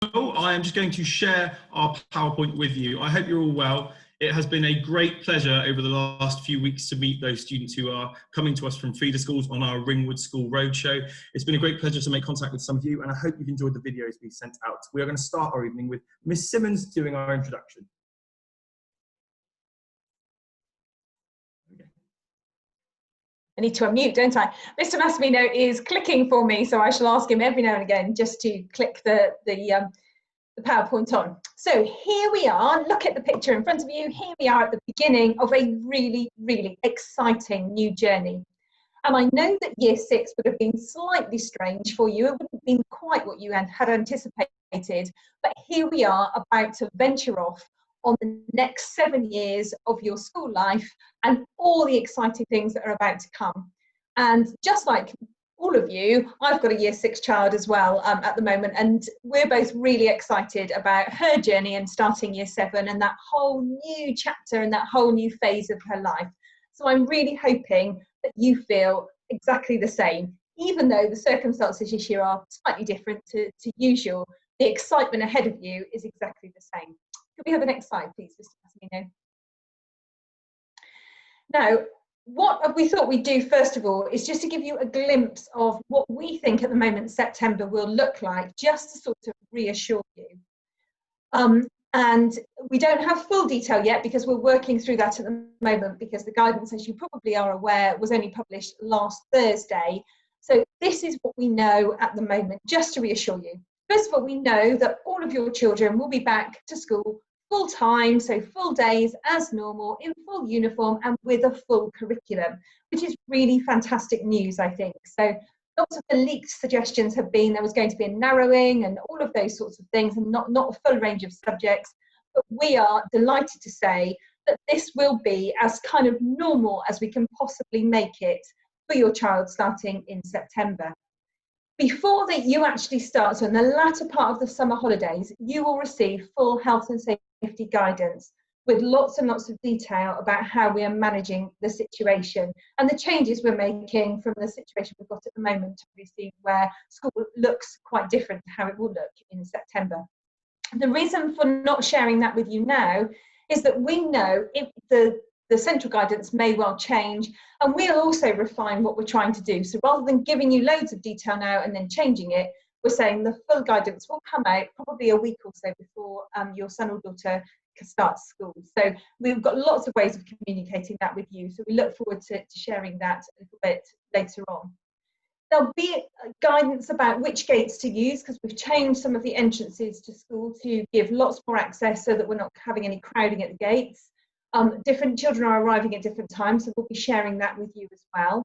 I am just going to share our PowerPoint with you. I hope you're all well. It has been a great pleasure over the last few weeks to meet those students who are coming to us from feeder schools on our Ringwood School Roadshow. It's been a great pleasure to make contact with some of you, and I hope you've enjoyed the videos we sent out. We are going to start our evening with Miss Simmons doing our introduction. I need to unmute, don't I? Mr. Massimino is clicking for me, so I shall ask him every now and again just to click the PowerPoint on. So here we are, look at the picture in front of you. Here we are at the beginning of a really, really exciting new journey. And I know that year 6 would have been slightly strange for you. It wouldn't have been quite what you had anticipated, but here we are about to venture off on the next 7 years of your school life and all the exciting things that are about to come. And just like all of you, I've got a year 6 child as well at the moment, and we're both really excited about her journey and starting year 7 and that whole new chapter and that whole new phase of her life. So I'm really hoping that you feel exactly the same, even though the circumstances this year are slightly different to usual. The excitement ahead of you is exactly the same. Could we have the next slide, please, Mr. Massimino? Now, what we thought we'd do first of all is just to give you a glimpse of what we think at the moment September will look like, just to sort of reassure you. And we don't have full detail yet because we're working through that at the moment, because the guidance, as you probably are aware, was only published last Thursday. So this is what we know at the moment, just to reassure you. First of all, we know that all of your children will be back to school full time, so full days as normal, in full uniform and with a full curriculum, which is really fantastic news, I think. So lots of the leaked suggestions have been there was going to be a narrowing and all of those sorts of things, and not a full range of subjects. But we are delighted to say that this will be as kind of normal as we can possibly make it for your child starting in September. Before that you actually start, so in the latter part of the summer holidays, you will receive full health and safety guidance with lots and lots of detail about how we are managing the situation and the changes we're making from the situation we've got at the moment, obviously, where school looks quite different to how it will look in September. The reason for not sharing that with you now is that we know if the central guidance may well change, and we'll also refine what we're trying to do. So rather than giving you loads of detail now and then changing it, we're saying the full guidance will come out probably a week or so before your son or daughter starts school. So we've got lots of ways of communicating that with you. So we look forward to sharing that a little bit later on. There'll be guidance about which gates to use, because we've changed some of the entrances to school to give lots more access so that we're not having any crowding at the gates. Different children are arriving at different times, so we'll be sharing that with you as well.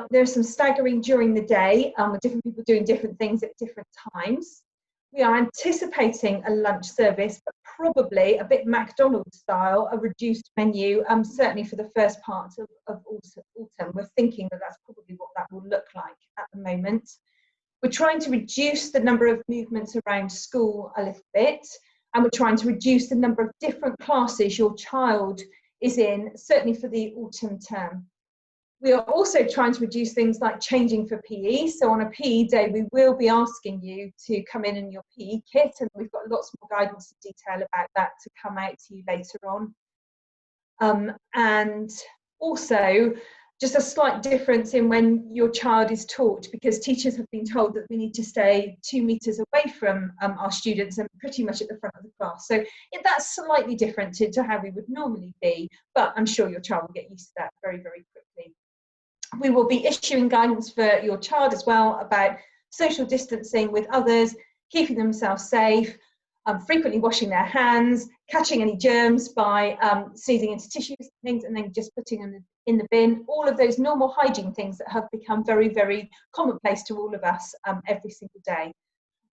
There's some staggering during the day, with different people doing different things at different times. We are anticipating a lunch service, but probably a bit McDonald's style, a reduced menu, certainly for the first part of autumn. We're thinking that that's probably what that will look like at the moment. We're trying to reduce the number of movements around school a little bit, and we're trying to reduce the number of different classes your child is in, certainly for the autumn term. We are also trying to reduce things like changing for PE. So on a PE day, we will be asking you to come in your PE kit, and we've got lots more guidance and detail about that to come out to you later on. And also, just a slight difference in when your child is taught, because teachers have been told that we need to stay 2 meters away from our students and pretty much at the front of the class. So that's slightly different to how we would normally be, but I'm sure your child will get used to that very, very quickly. We will be issuing guidance for your child as well about social distancing with others, keeping themselves safe, frequently washing their hands, catching any germs by sneezing into tissues and things, and then just putting them in the bin. All of those normal hygiene things that have become very, very commonplace to all of us every single day.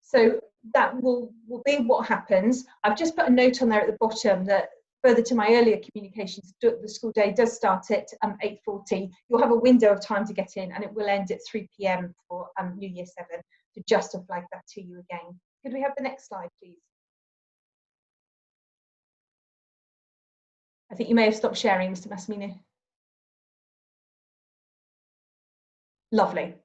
So that will be what happens. I've just put a note on there at the bottom that further to my earlier communications, the school day does start at 8:40. You'll have a window of time to get in, and it will end at 3 p.m. for New Year 7, to just to flag that to you again. Could we have the next slide, please? I think you may have stopped sharing, Mr. Massimino. Lovely.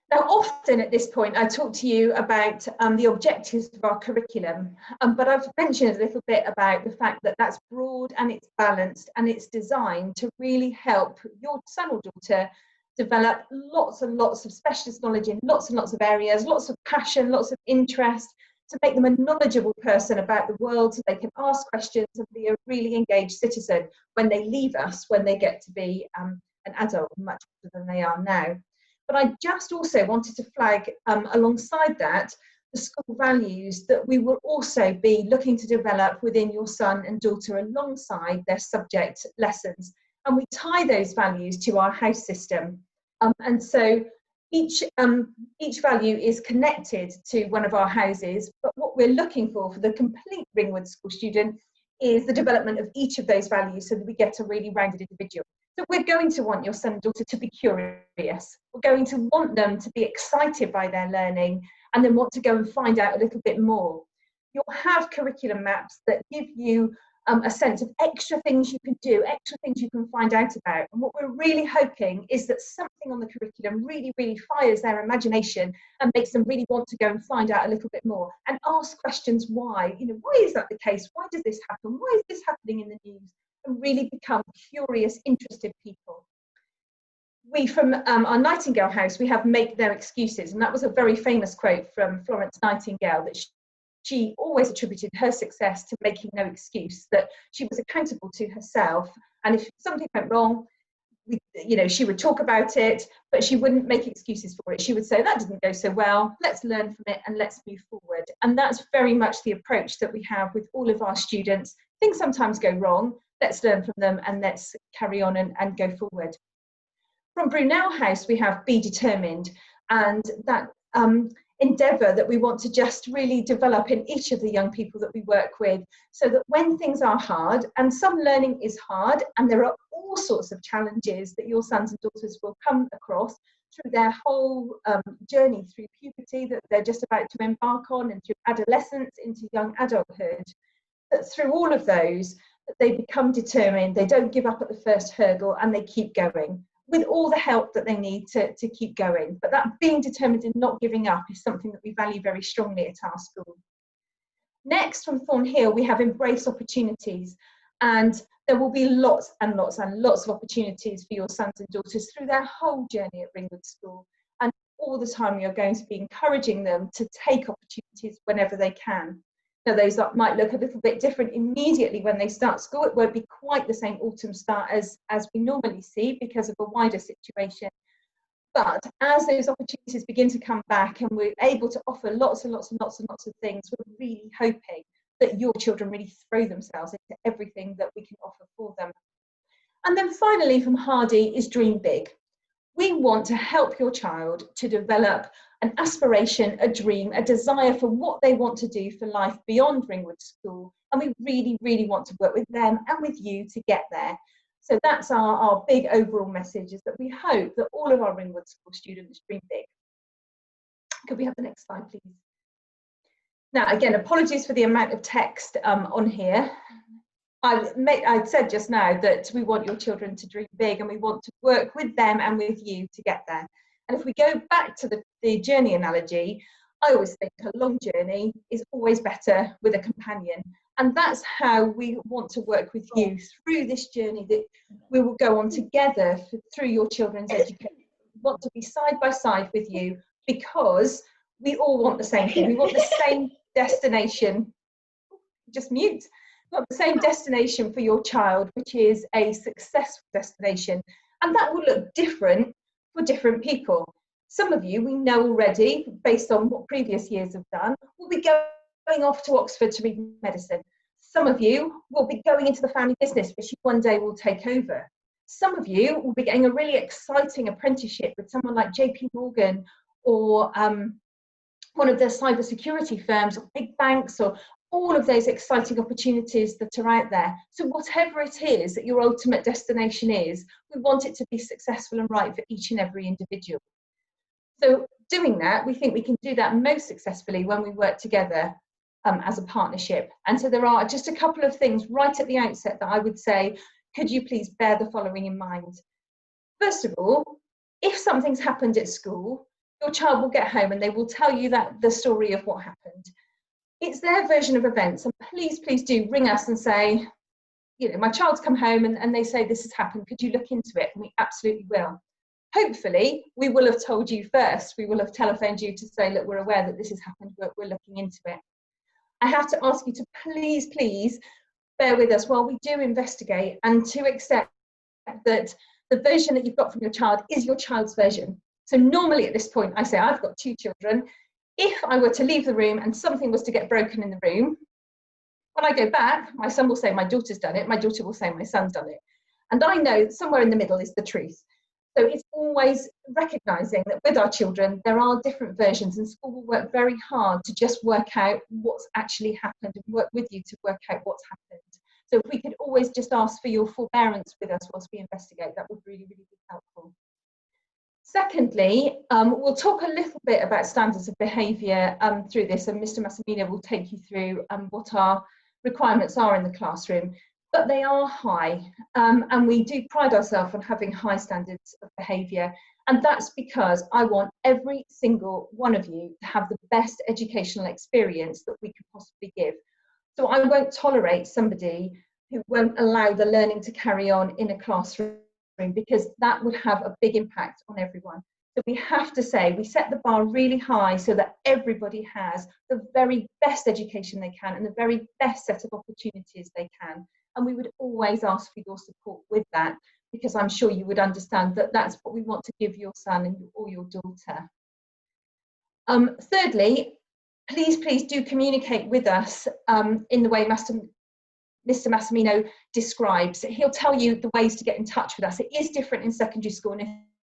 Now, often at this point, I talk to you about the objectives of our curriculum, but I've mentioned a little bit about the fact that that's broad and it's balanced and it's designed to really help your son or daughter develop lots and lots of specialist knowledge in lots and lots of areas, lots of passion, lots of interest, to make them a knowledgeable person about the world so they can ask questions and be a really engaged citizen when they leave us, when they get to be an adult much older than they are now. But I just also wanted to flag alongside that the school values that we will also be looking to develop within your son and daughter alongside their subject lessons. And we tie those values to our house system. And so each value is connected to one of our houses, but what we're looking for the complete Ringwood School student is the development of each of those values so that we get a really rounded individual. So we're going to want your son and daughter to be curious. We're going to want them to be excited by their learning and then want to go and find out a little bit more. You'll have curriculum maps that give you a sense of extra things you can do, extra things you can find out about. And what we're really hoping is that something on the curriculum really, really fires their imagination and makes them really want to go and find out a little bit more and ask questions why. You know, why is that the case? Why does this happen? Why is this happening in the news? And really become curious, interested people. We, from our Nightingale House, we have make no excuses. And that was a very famous quote from Florence Nightingale, that she always attributed her success to making no excuse, that she was accountable to herself. And if something went wrong, she would talk about it, but she wouldn't make excuses for it. She would say, that didn't go so well, let's learn from it and let's move forward. And that's very much the approach that we have with all of our students. Things sometimes go wrong, let's learn from them and let's carry on and go forward. From Brunel House, we have Be Determined, and that endeavour that we want to just really develop in each of the young people that we work with, so that when things are hard, and some learning is hard, and there are all sorts of challenges that your sons and daughters will come across through their whole journey through puberty that they're just about to embark on, and through adolescence into young adulthood, that through all of those, that they become determined, they don't give up at the first hurdle, and they keep going with all the help that they need to keep going. But that being determined and not giving up is something that we value very strongly at our school. Next, from Thornhill, we have Embrace Opportunities, and there will be lots and lots and lots of opportunities for your sons and daughters through their whole journey at Ringwood School. And all the time, you're going to be encouraging them to take opportunities whenever they can. Now, those that might look a little bit different immediately when they start school. It won't be quite the same autumn start as we normally see because of a wider situation. But as those opportunities begin to come back and we're able to offer lots and lots and lots and lots of things, we're really hoping that your children really throw themselves into everything that we can offer for them. And then finally, from Hardy, is Dream Big. We want to help your child to develop an aspiration, a dream, a desire for what they want to do for life beyond Ringwood School. And we really, really want to work with them and with you to get there. So that's our big overall message, is that we hope that all of our Ringwood School students dream big. Could we have the next slide, please? Now, again, apologies for the amount of text on here. I said just now that we want your children to dream big, and we want to work with them and with you to get there. And if we go back to the journey analogy, I always think a long journey is always better with a companion. And that's how we want to work with you through this journey that we will go on together through your children's education. We want to be side by side with you because we all want the same thing. We want the same destination. Just mute. We want the same destination for your child, which is a successful destination. And that will look different for different people. Some of you we know already, based on what previous years have done, will be going off to Oxford to read medicine. Some of you will be going into the family business, which you one day will take over. Some of you will be getting a really exciting apprenticeship with someone like JP Morgan or one of the cybersecurity firms, or big banks, or all of those exciting opportunities that are out there. So whatever it is that your ultimate destination is, we want it to be successful and right for each and every individual. So doing that, we think we can do that most successfully when we work together as a partnership. And so there are just a couple of things right at the outset that I would say, could you please bear the following in mind? First of all, if something's happened at school, your child will get home and they will tell you that the story of what happened. It's their version of events, and please, please do ring us and say, you know, my child's come home and they say this has happened, could you look into it? And we absolutely will. Hopefully, we will have told you first. We will have telephoned you to say, look, we're aware that this has happened, but we're looking into it. I have to ask you to please, please bear with us while we do investigate, and to accept that the version that you've got from your child is your child's version. So normally at this point, I say, I've got 2 children. If I were to leave the room and something was to get broken in the room, when I go back, my son will say my daughter's done it, my daughter will say my son's done it. And I know that somewhere in the middle is the truth. So it's always recognising that with our children, there are different versions, and school will work very hard to just work out what's actually happened and work with you to work out what's happened. So if we could always just ask for your forbearance with us whilst we investigate, that would really, really be helpful. Secondly, we'll talk a little bit about standards of behaviour through this, and Mr. Massimino will take you through what our requirements are in the classroom. But they are high, and we do pride ourselves on having high standards of behaviour, and that's because I want every single one of you to have the best educational experience that we could possibly give. So I won't tolerate somebody who won't allow the learning to carry on in a classroom, because that would have a big impact on everyone. So we have to say, we set the bar really high so that everybody has the very best education they can and the very best set of opportunities they can. And we would always ask for your support with that, because I'm sure you would understand that that's what we want to give your son or your daughter. Thirdly, please, please do communicate with us in the way Mr. Massimino describes. He'll tell you the ways to get in touch with us. It is different in secondary school, and if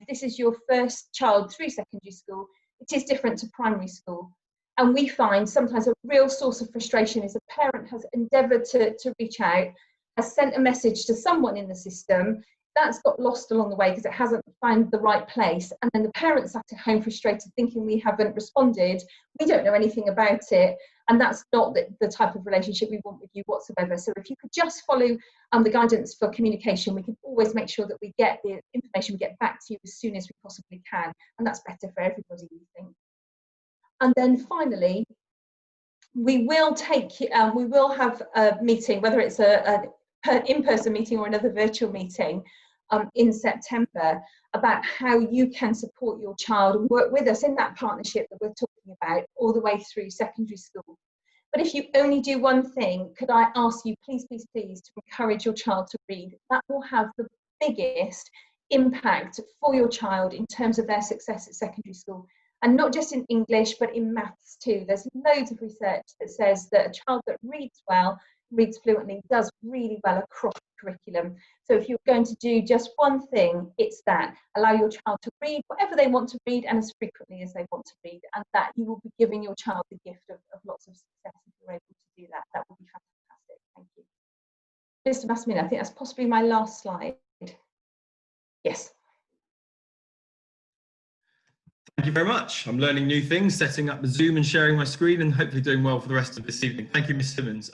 this is your first child through secondary school, it is different to primary school. And we find sometimes a real source of frustration is a parent has endeavoured to reach out, has sent a message to someone in the system, that's got lost along the way because it hasn't found the right place, and then the parents sat at home frustrated thinking we haven't responded, we don't know anything about it, and that's not the type of relationship we want with you whatsoever. So if you could just follow the guidance for communication, we can always make sure that we get the information, we get back to you as soon as we possibly can, and that's better for everybody, we think. And then finally, we will have a meeting, whether it's an in-person meeting or another virtual meeting in September, about how you can support your child and work with us in that partnership that we're talking about all the way through secondary school. But if you only do one thing, could I ask you, please, please, please, to encourage your child to read? That will have the biggest impact for your child in terms of their success at secondary school. And not just in English, but in maths too. There's loads of research that says that a child that reads well, reads fluently, does really well across the curriculum. So if you're going to do just one thing, it's that. Allow your child to read whatever they want to read and as frequently as they want to read. And that you will be giving your child the gift of lots of success if you're able to do that. That would be fantastic. Thank you. Mr. Massimino, I think that's possibly my last slide. Yes. Thank you very much. I'm learning new things, setting up the Zoom and sharing my screen, and hopefully doing well for the rest of this evening. Thank you, Ms. Simmons.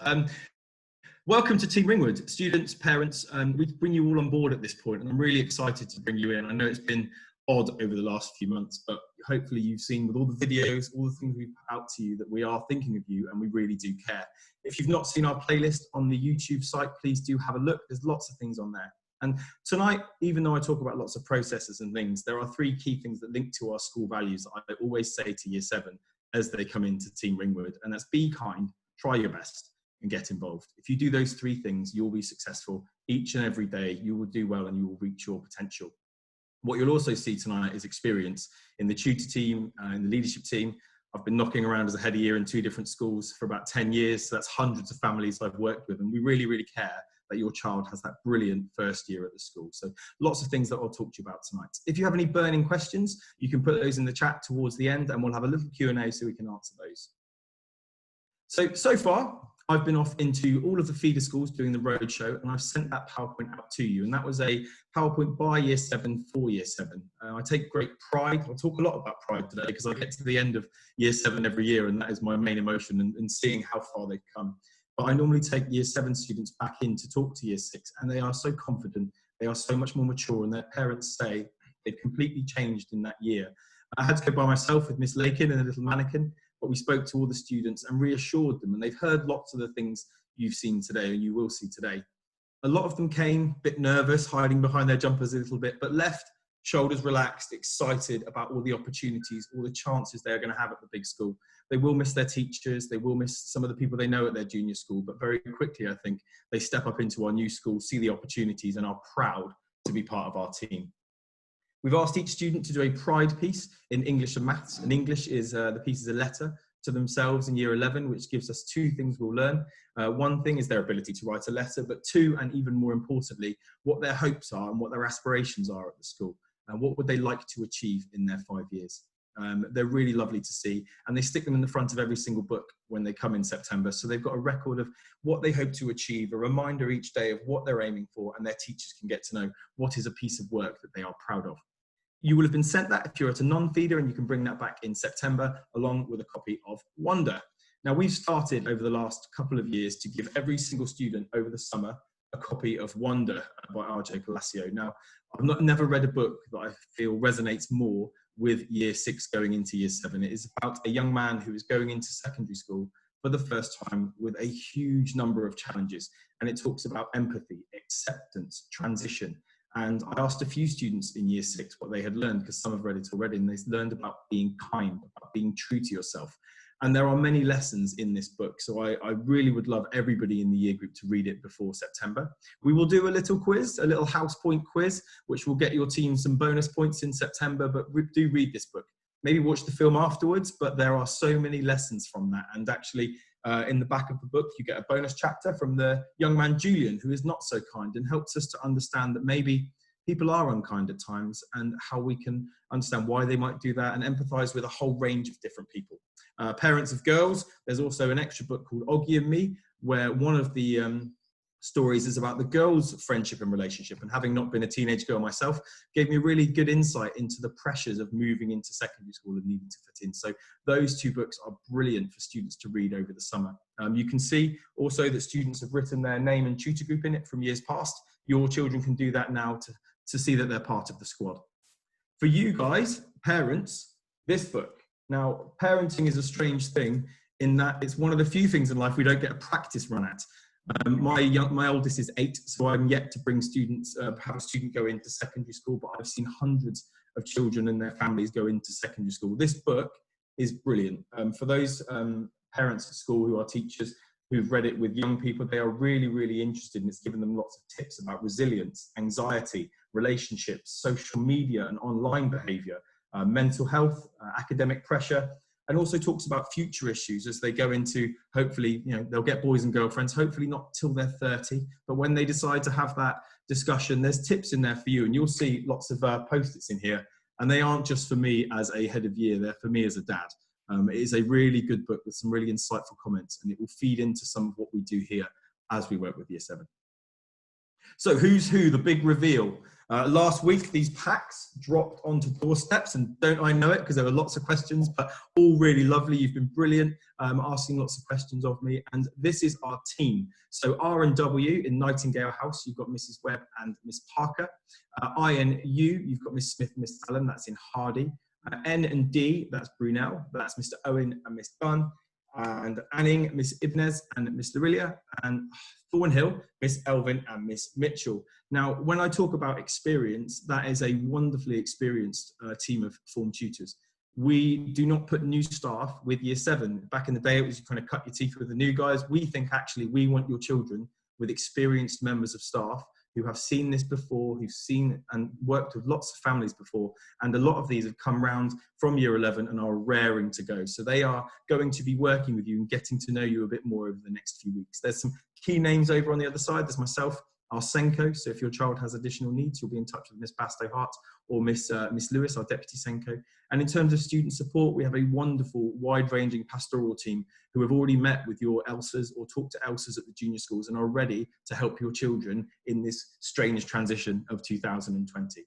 Welcome to Team Ringwood, students, parents. We bring you all on board at this point, and I'm really excited to bring you in. I know it's been odd over the last few months, but hopefully you've seen with all the videos, all the things we've put out to you, that we are thinking of you and we really do care. If you've not seen our playlist on the YouTube site, please do have a look. There's lots of things on there. And tonight, even though I talk about lots of processes and things, there are 3 key things that link to our school values that I always say to Year 7 as they come into Team Ringwood, and that's be kind, try your best, and get involved. If you do those 3 things, you'll be successful each and every day. You will do well and you will reach your potential. What you'll also see tonight is experience in the tutor team, in the leadership team. I've been knocking around as a head of year in 2 different schools for about 10 years, so that's hundreds of families I've worked with, and we really, really care that your child has that brilliant first year at the school. So lots of things that I'll talk to you about tonight. If you have any burning questions, you can put those in the chat towards the end, and we'll have a little Q&A so we can answer those. So far, I've been off into all of the feeder schools doing the roadshow, and I've sent that PowerPoint out to you, and that was a PowerPoint by Year 7 for Year 7. I take great pride. I'll talk a lot about pride today because I get to the end of Year 7 every year, and that is my main emotion in seeing how far they've come. But I normally take Year 7 students back in to talk to Year 6, and they are so confident, they are so much more mature, and their parents say they've completely changed in that year. I had to go by myself with Miss Lakin and a little mannequin, but we spoke to all the students and reassured them, and they've heard lots of the things you've seen today and you will see today. A lot of them came a bit nervous, hiding behind their jumpers a little bit, but left shoulders relaxed, excited about all the opportunities, all the chances they're going to have at the big school. They will miss their teachers, they will miss some of the people they know at their junior school, but very quickly, I think, they step up into our new school, see the opportunities, and are proud to be part of our team. We've asked each student to do a pride piece in English and maths, and English is, the piece is a letter to themselves in year 11, which gives us two things we'll learn. One thing is their ability to write a letter, but two, and even more importantly, what their hopes are and what their aspirations are at the school, and what would they like to achieve in their 5 years. They're really lovely to see, and they stick them in the front of every single book when they come in September, so they've got a record of what they hope to achieve, a reminder each day of what they're aiming for, and their teachers can get to know what is a piece of work that they are proud of. You will have been sent that if you're at a non-feeder, and you can bring that back in September along with a copy of Wonder. Now, we've started over the last couple of years to give every single student over the summer a copy of Wonder by R.J. Palacio. Now, I've never read a book that I feel resonates more with year 6 going into year 7. It is about a young man who is going into secondary school for the first time with a huge number of challenges. And it talks about empathy, acceptance, transition. And I asked a few students in year 6 what they had learned, because some have read it already, and they learned about being kind, about being true to yourself. And there are many lessons in this book, so I really would love everybody in the year group to read it before September. We will do a little quiz, a little house point quiz, which will get your team some bonus points in September, but do read this book. Maybe watch the film afterwards, but there are so many lessons from that. And actually, in the back of the book, you get a bonus chapter from the young man Julian, who is not so kind, and helps us to understand that maybe people are unkind at times, and how we can understand why they might do that and empathize with a whole range of different people. Parents of girls, there's also an extra book called Oggy and Me, where one of the stories is about the girls' friendship and relationship, and having not been a teenage girl myself, gave me really good insight into the pressures of moving into secondary school and needing to fit in. So those two books are brilliant for students to read over the summer. You can see also that students have written their name and tutor group in it from years past. Your children can do that now to see that they're part of the squad. For you guys, parents, this book. Now, parenting is a strange thing in that it's one of the few things in life we don't get a practice run at. My oldest is 8, so I'm yet to bring students, have a student go into secondary school, but I've seen hundreds of children and their families go into secondary school. This book is brilliant. For those parents at school who are teachers, who've read it with young people, they are really, really interested, and it's given them lots of tips about resilience, anxiety, relationships, social media and online behaviour, mental health, academic pressure, and also talks about future issues as they go into, hopefully, they'll get boys and girlfriends, hopefully not till they're 30, but when they decide to have that discussion, there's tips in there for you, and you'll see lots of post-its in here, and they aren't just for me as a head of year, they're for me as a dad. It is a really good book with some really insightful comments, and it will feed into some of what we do here as we work with year 7. So who's who, the big reveal. Last week, these packs dropped onto doorsteps, and don't I know it, because there were lots of questions, but all really lovely. You've been brilliant, asking lots of questions of me, and this is our team. So R and W in Nightingale House, you've got Mrs. Webb and Miss Parker. I and U, you've got Miss Smith and Miss Allen, that's in Hardy. N and D, that's Brunel, that's Mr. Owen and Miss Bunn. And Anning, Miss Ibnez and Miss Larilia, and Thornhill, Miss Elvin and Miss Mitchell. Now, when I talk about experience, that is a wonderfully experienced team of form tutors. We do not put new staff with year 7. Back in the day, it was you kind of cut your teeth with the new guys. We think actually we want your children with experienced members of staff who have seen this before, who've seen and worked with lots of families before. And a lot of these have come round from year 11 and are raring to go. So they are going to be working with you and getting to know you a bit more over the next few weeks. There's some key names over on the other side. There's myself, our Senko. So if your child has additional needs, you'll be in touch with Miss Basto-Hart or Miss Lewis, our Deputy Senko. And in terms of student support, we have a wonderful, wide-ranging pastoral team who have already met with your ELSAs or talked to ELSAs at the junior schools and are ready to help your children in this strange transition of 2020.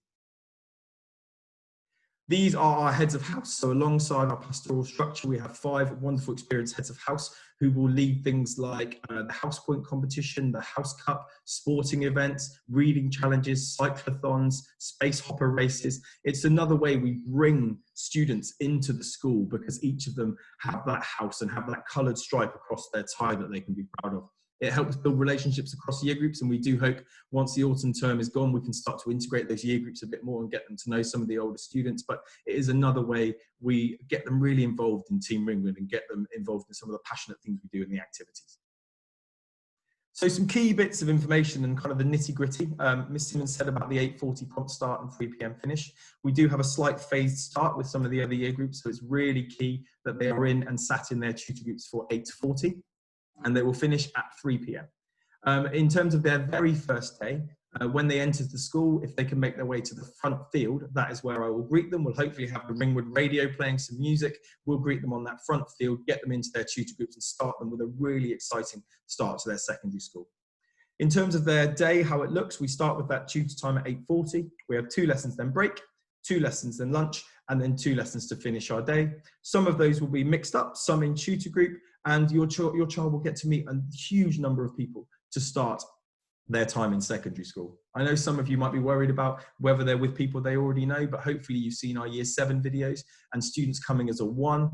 These are our heads of house. So alongside our pastoral structure, we have 5 wonderful experienced heads of house who will lead things like the house point competition, the house cup, sporting events, reading challenges, cyclothons, space hopper races. It's another way we bring students into the school because each of them have that house and have that coloured stripe across their tie that they can be proud of. It helps build relationships across year groups, and we do hope once the autumn term is gone, we can start to integrate those year groups a bit more and get them to know some of the older students. But it is another way we get them really involved in Team Ringwood and get them involved in some of the passionate things we do in the activities. So some key bits of information and kind of the nitty gritty. Miss Simmons said about the 8:40 prompt start and 3 p.m. finish. We do have a slight phased start with some of the other year groups, so it's really key that they are in and sat in their tutor groups for 8:40. And they will finish at 3 p.m. In terms of their very first day, when they enter the school, if they can make their way to the front field, that is where I will greet them. We'll hopefully have the Ringwood radio playing some music. We'll greet them on that front field, get them into their tutor groups and start them with a really exciting start to their secondary school. In terms of their day, how it looks, we start with that tutor time at 8:40. We have 2 lessons, then break, 2 lessons, then lunch, and then 2 lessons to finish our day. Some of those will be mixed up, some in tutor group, and your child will get to meet a huge number of people to start their time in secondary school. I know some of you might be worried about whether they're with people they already know, but hopefully you've seen our year 7 videos and students coming as a 1,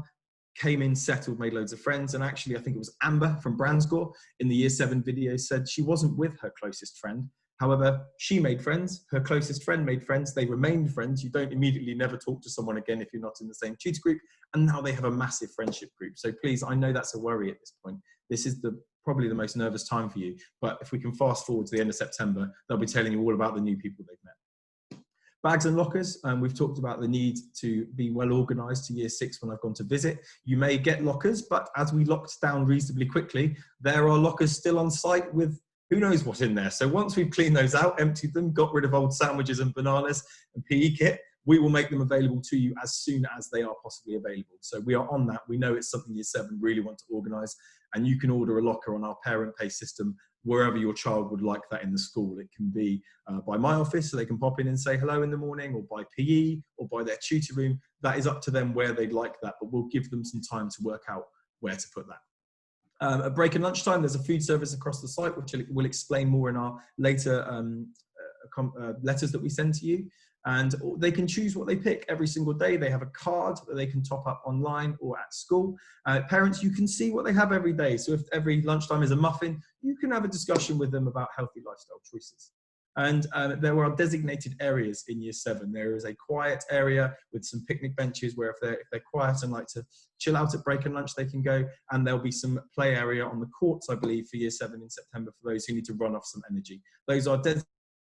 came in, settled, made loads of friends. And actually, I think it was Amber from Bransgore in the year 7 video said she wasn't with her closest friend. However, she made friends, her closest friend made friends, they remained friends. You don't immediately never talk to someone again if you're not in the same tutor group, and now they have a massive friendship group. So please, I know that's a worry at this point. This is probably the most nervous time for you, but if we can fast forward to the end of September, they'll be telling you all about the new people they've met. Bags and lockers, we've talked about the need to be well organised to year 6 when I've gone to visit. You may get lockers, but as we locked down reasonably quickly, there are lockers still on site with who knows what's in there. So once we've cleaned those out, emptied them, got rid of old sandwiches and bananas and PE kit, we will make them available to you as soon as they are possibly available. So we are on that. We know it's something year 7 really want to organise, and you can order a locker on our parent pay system wherever your child would like that in the school. It can be by my office, so they can pop in and say hello in the morning, or by PE, or by their tutor room. That is up to them where they'd like that, but we'll give them some time to work out where to put that. At break and lunchtime, there's a food service across the site, which we'll explain more in our later letters that we send to you. And they can choose what they pick every single day. They have a card that they can top up online or at school. Parents, you can see what they have every day. So if every lunchtime is a muffin, you can have a discussion with them about healthy lifestyle choices. And there are designated areas in year 7. There is a quiet area with some picnic benches where if they're quiet and like to chill out at break and lunch, they can go. And there'll be some play area on the courts, I believe, for year 7 in September for those who need to run off some energy. Those are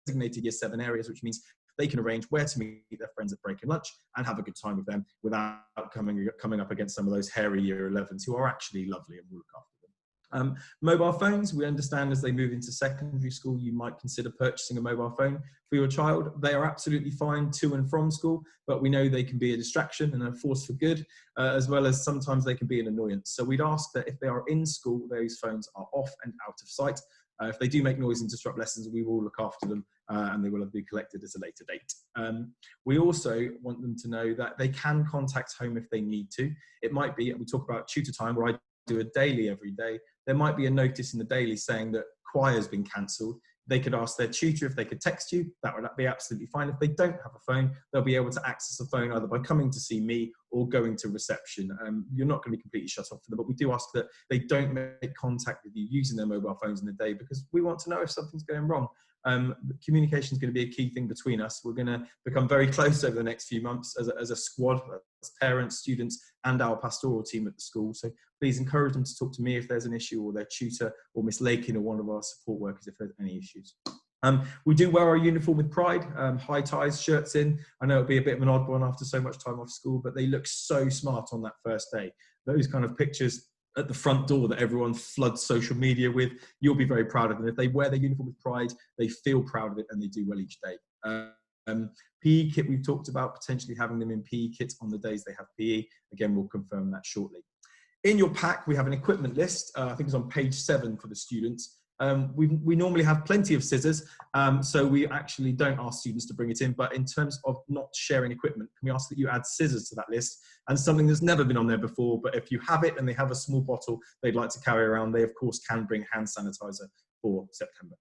designated year 7 areas, which means they can arrange where to meet their friends at break and lunch and have a good time with them without coming up against some of those hairy year 11s who are actually lovely and will look after them. Mobile phones, we understand as they move into secondary school, you might consider purchasing a mobile phone for your child. They are absolutely fine to and from school, but we know they can be a distraction and a force for good, as well as sometimes they can be an annoyance. So we'd ask that if they are in school, those phones are off and out of sight. If they do make noise and disrupt lessons, we will look after them and they will be collected at a later date. We also want them to know that they can contact home if they need to. It might be, we talk about tutor time where I do a daily every day. There might be a notice in the daily saying that choir has been cancelled. They could ask their tutor if they could text you. That would be absolutely fine. If they don't have a phone, they'll be able to access the phone either by coming to see me or going to reception. You're not going to be completely shut off for them, but we do ask that they don't make contact with you using their mobile phones in the day because we want to know if something's going wrong. Communication is going to be a key thing between us. We're going to become very close over the next few months as a squad, as parents, students, and our pastoral team at the school. So please encourage them to talk to me if there's an issue, or their tutor, or Miss Lakin, or one of our support workers if there's any issues. We do wear our uniform with pride, high ties, shirts in. I know it'll be a bit of an odd one after so much time off school, but they look so smart on that first day. Those kind of pictures at the front door that everyone floods social media with, you'll be very proud of them. If they wear their uniform with pride, they feel proud of it and they do well each day. PE kit, we've talked about potentially having them in PE kits on the days they have PE. Again, we'll confirm that shortly. In your pack, we have an equipment list. I think it's on page 7 for the students. We normally have plenty of scissors, so we actually don't ask students to bring it in, but in terms of not sharing equipment, can we ask that you add scissors to that list, and something that's never been on there before, but if you have it and they have a small bottle they'd like to carry around, they of course can bring hand sanitizer for September.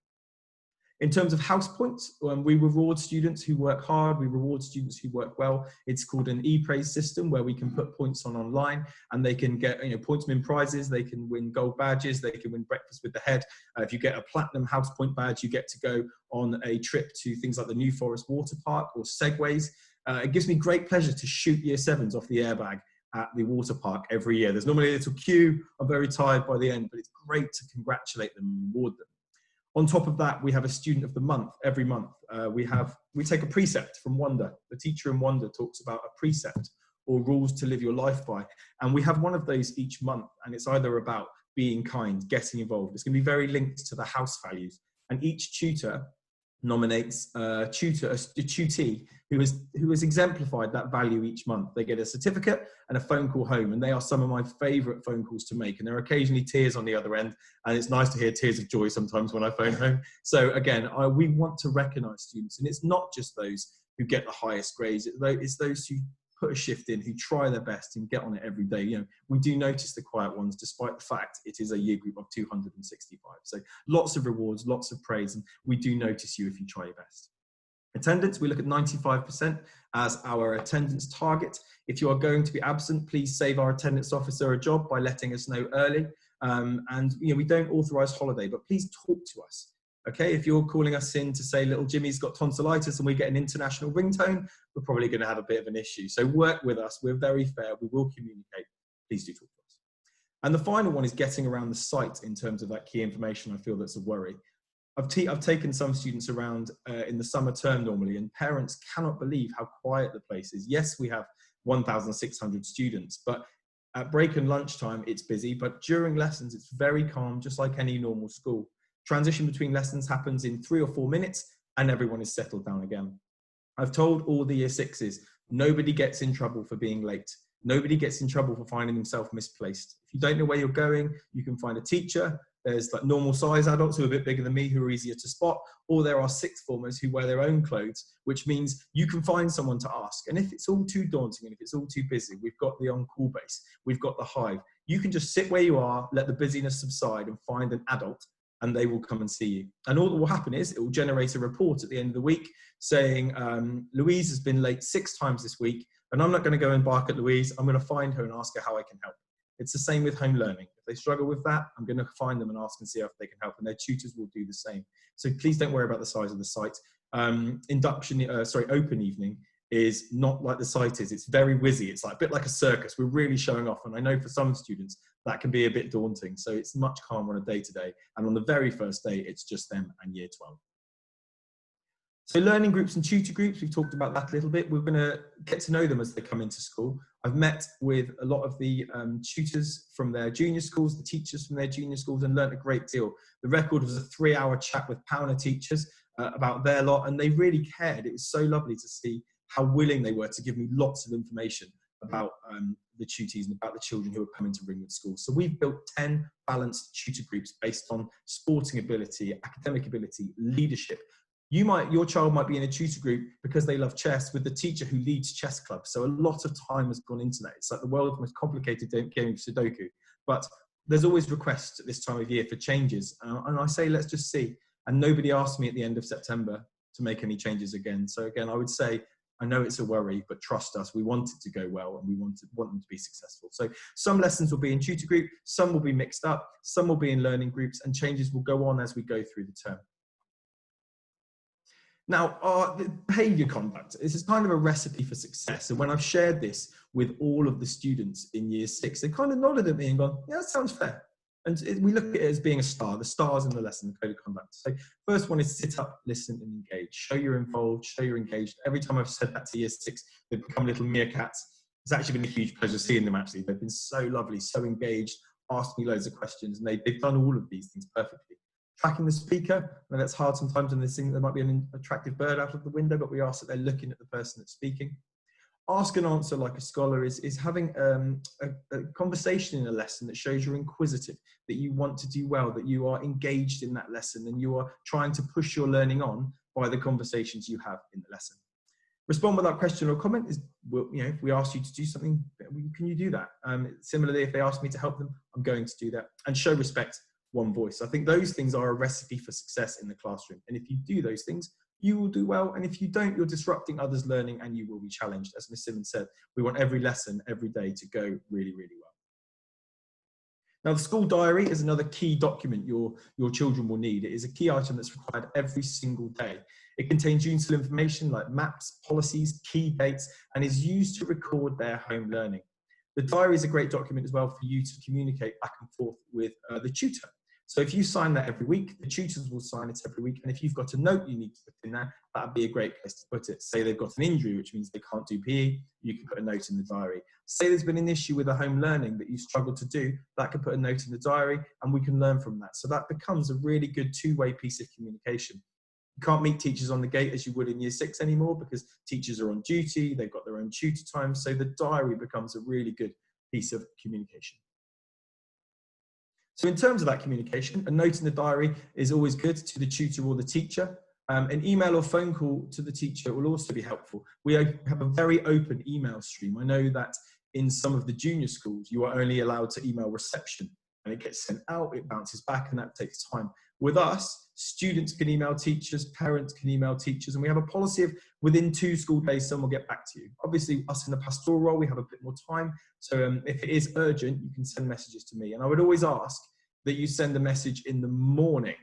In terms of house points, we reward students who work hard, we reward students who work well. It's called an e-praise system where we can put points on online and they can get points win prizes, they can win gold badges, they can win breakfast with the head. If you get a platinum house point badge, you get to go on a trip to things like the New Forest Water Park or Segways. It gives me great pleasure to shoot year 7s off the airbag at the water park every year. There's normally a little queue, I'm very tired by the end, but it's great to congratulate them and reward them. On top of that, we have a student of the month every month. We take a precept from Wonder. The teacher in Wonder talks about a precept or rules to live your life by. And we have one of those each month, and it's either about being kind, getting involved. It's going to be very linked to the house values. And each tutor nominates a tutee who has exemplified that value each month. They get a certificate and a phone call home, and they are some of my favourite phone calls to make. And there are occasionally tears on the other end, and it's nice to hear tears of joy sometimes when I phone home. So again, we want to recognise students, and it's not just those who get the highest grades, it's those who put a shift in, who try their best and get on it every day. We do notice the quiet ones, despite the fact it is a year group of 265. So lots of rewards, lots of praise, and we do notice you if you try your best. Attendance, we look at 95% as our attendance target. If you are going to be absent, please save our attendance officer a job by letting us know early. And we don't authorise holiday, but please talk to us. Okay, if you're calling us in to say little Jimmy's got tonsillitis and we get an international ringtone, we're probably going to have a bit of an issue. So work with us. We're very fair. We will communicate. Please do talk to us. And the final one is getting around the site in terms of that key information. I feel that's a worry. I've taken some students around in the summer term normally, and parents cannot believe how quiet the place is. Yes, we have 1,600 students, but at break and lunchtime, it's busy. But during lessons, it's very calm, just like any normal school. Transition between lessons happens in 3 or 4 minutes and everyone is settled down again. I've told all the year 6s, nobody gets in trouble for being late. Nobody gets in trouble for finding themselves misplaced. If you don't know where you're going, you can find a teacher. There's like normal size adults who are a bit bigger than me who are easier to spot, or there are 6th formers who wear their own clothes, which means you can find someone to ask. And if it's all too daunting and if it's all too busy, we've got the on-call base, we've got the hive. You can just sit where you are, let the busyness subside and find an adult, and they will come and see you. And all that will happen is it will generate a report at the end of the week saying, Louise has been late 6 times this week, and I'm not going to go and bark at Louise. I'm going to find her and ask her how I can help. It's the same with home learning. If they struggle with that, I'm going to find them and ask and see if they can help, and their tutors will do the same. So please don't worry about the size of the site. Open evening is not like the site is. It's very whizzy. It's like a bit like a circus. We're really showing off. And I know for some students that can be a bit daunting. So it's much calmer on a day-to-day. And on the very first day, it's just them and year 12. So learning groups and tutor groups, we've talked about that a little bit. We're going to get to know them as they come into school. I've met with a lot of the tutors from their junior schools, the teachers from their junior schools, and learnt a great deal. The record was a 3-hour chat with Powner teachers about their lot, and they really cared. It was so lovely to see how willing they were to give me lots of information about the tutees and about the children who are coming to Ringwood School. So we've built 10 balanced tutor groups based on sporting ability, academic ability, leadership. Your child might be in a tutor group because they love chess with the teacher who leads chess club. So a lot of time has gone into that. It's like the world's most complicated game of Sudoku. But there's always requests at this time of year for changes. And I say, let's just see. And nobody asked me at the end of September to make any changes again. So again, I would say, I know it's a worry, but trust us, we want it to go well and we want them to be successful. So some lessons will be in tutor group, some will be mixed up, some will be in learning groups, and changes will go on as we go through the term. Now, the behaviour conduct, this is kind of a recipe for success. And when I've shared this with all of the students in year 6, they kind of nodded at me and gone, yeah, that sounds fair. And we look at it as being a star, the stars in the lesson, the code of conduct. So first one is sit up, listen and engage. Show you're involved, show you're engaged. Every time I've said that to year 6, they've become little meerkats. It's actually been a huge pleasure seeing them actually. They've been so lovely, so engaged, asked me loads of questions, and they've done all of these things perfectly. Tracking the speaker, and that's hard sometimes in this thing. There might be an attractive bird out of the window, but we ask that they're looking at the person that's speaking. Ask and answer like a scholar is having a conversation in a lesson that shows you're inquisitive, that you want to do well, that you are engaged in that lesson, and you are trying to push your learning on by the conversations you have in the lesson. Respond without question or comment is, well, you know, if we ask you to do something, can you do that? Similarly, if they ask me to help them, I'm going to do that. And show respect, one voice. I think those things are a recipe for success in the classroom. And if you do those things, you will do well. And if you don't, you're disrupting others' learning and you will be challenged. As Ms. Simmons said, we want every lesson, every day to go really, really well. Now, the school diary is another key document your children will need. It is a key item that's required every single day. It contains useful information like maps, policies, key dates, and is used to record their home learning. The diary is a great document as well for you to communicate back and forth with the tutor. So if you sign that every week, the tutors will sign it every week. And if you've got a note you need to put in there, that'd be a great place to put it. Say they've got an injury, which means they can't do PE, you can put a note in the diary. Say there's been an issue with a home learning that you struggle to do, that can put a note in the diary and we can learn from that. So that becomes a really good two-way piece of communication. You can't meet teachers on the gate as you would in year 6 anymore because teachers are on duty, they've got their own tutor time. So the diary becomes a really good piece of communication. So in terms of that communication, a note in the diary is always good to the tutor or the teacher. An email or phone call to the teacher will also be helpful. We have a very open email stream. I know that in some of the junior schools, you are only allowed to email reception and it gets sent out, it bounces back, and that takes time. With us, students can email teachers, parents can email teachers, and we have a policy of within 2 school days, someone will get back to you. Obviously, us in the pastoral role, we have a bit more time. So if it is urgent, you can send messages to me. And I would always ask that you send a message in the morning.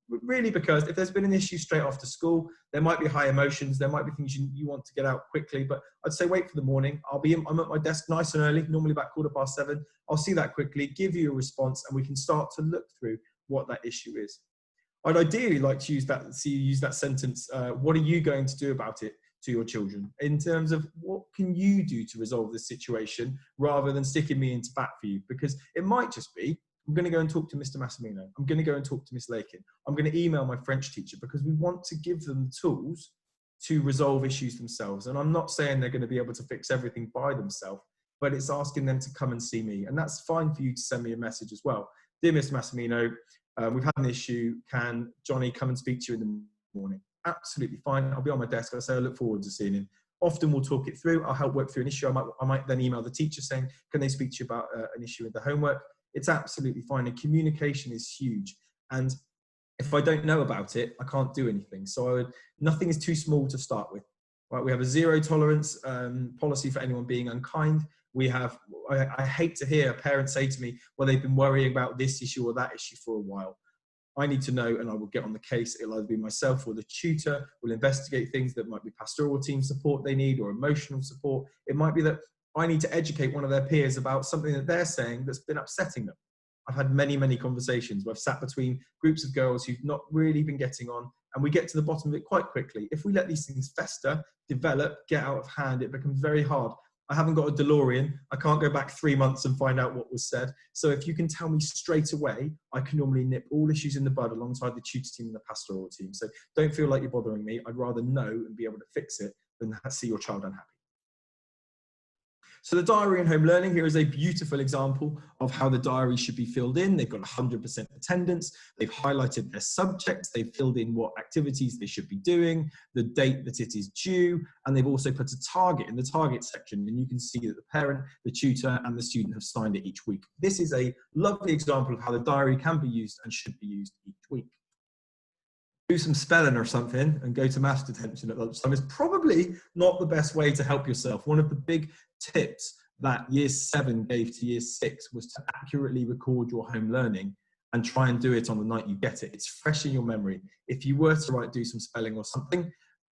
Really, because if there's been an issue straight after school, there might be high emotions, there might be things you want to get out quickly, but I'd say wait for the morning. I'm at my desk nice and early, normally about 7:15. I'll see that quickly, give you a response, and we can start to look through what that issue is. I'd ideally like to use that sentence, what are you going to do about it to your children, in terms of what can you do to resolve this situation, rather than sticking me into bat for you, because it might just be, I'm going to go and talk to Mr. Massimino. I'm going to go and talk to Miss Lakin. I'm going to email my French teacher, because we want to give them the tools to resolve issues themselves. And I'm not saying they're going to be able to fix everything by themselves, but it's asking them to come and see me. And that's fine for you to send me a message as well. Dear Mr. Massimino, we've had an issue. Can Johnny come and speak to you in the morning? Absolutely fine. I'll be on my desk. I say I look forward to seeing him. Often we'll talk it through. I'll help work through an issue. I might then email the teacher saying, can they speak to you about an issue with the homework? It's absolutely fine. And communication is huge. And if I don't know about it, I can't do anything. So nothing is too small to start with. Right? We have a zero tolerance policy for anyone being unkind. We have, I hate to hear a parent say to me, well, they've been worrying about this issue or that issue for a while. I need to know, and I will get on the case. It'll either be myself or the tutor. We'll investigate things that might be pastoral team support they need or emotional support. It might be that I need to educate one of their peers about something that they're saying that's been upsetting them. I've had many, many conversations where I've sat between groups of girls who've not really been getting on, and we get to the bottom of it quite quickly. If we let these things fester, develop, get out of hand, it becomes very hard. I haven't got a DeLorean. I can't go back 3 months and find out what was said. So if you can tell me straight away, I can normally nip all issues in the bud alongside the tutor team and the pastoral team. So don't feel like you're bothering me. I'd rather know and be able to fix it than see your child unhappy. So the diary and home learning, here is a beautiful example of how the diary should be filled in. They've got 100% attendance. They've highlighted their subjects. They've filled in what activities they should be doing, the date that it is due, and they've also put a target in the target section. And you can see that the parent, the tutor, and the student have signed it each week. This is a lovely example of how the diary can be used and should be used each week. Do some spelling or something and go to maths detention at lunchtime is probably not the best way to help yourself. One of the big tips that year 7 gave to year 6 was to accurately record your home learning and try and do it on the night you get it. It's fresh in your memory. If you were to do some spelling or something,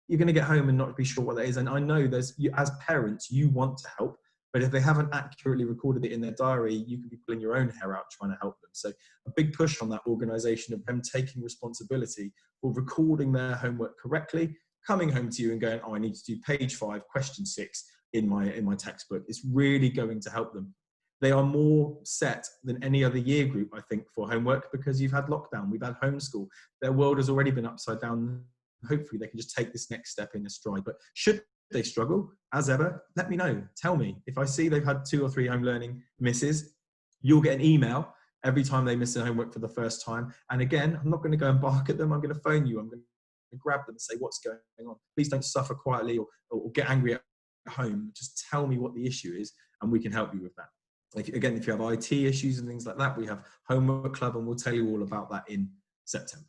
you're going to get home and not be sure what that is. And I know as parents, you want to help, but if they haven't accurately recorded it in their diary, you can be pulling your own hair out trying to help them. So a big push on that organisation of them taking responsibility for recording their homework correctly, coming home to you and going, oh, I need to do page 5, question 6 in my textbook. It's really going to help them. They are more set than any other year group, I think, for homework because you've had lockdown, we've had homeschool. Their world has already been upside down. Hopefully they can just take this next step in a stride. But should they struggle, as ever, let me know. Tell me. If I see they've had 2 or 3 home learning misses, you'll get an email every time they miss their homework for the first time. And again, I'm not going to go and bark at them. I'm going to phone you. I'm going to grab them and say, what's going on? Please don't suffer quietly or get angry at home. Just tell me what the issue is and we can help you with that. If you have IT issues and things like that, we have Homework Club and we'll tell you all about that in September.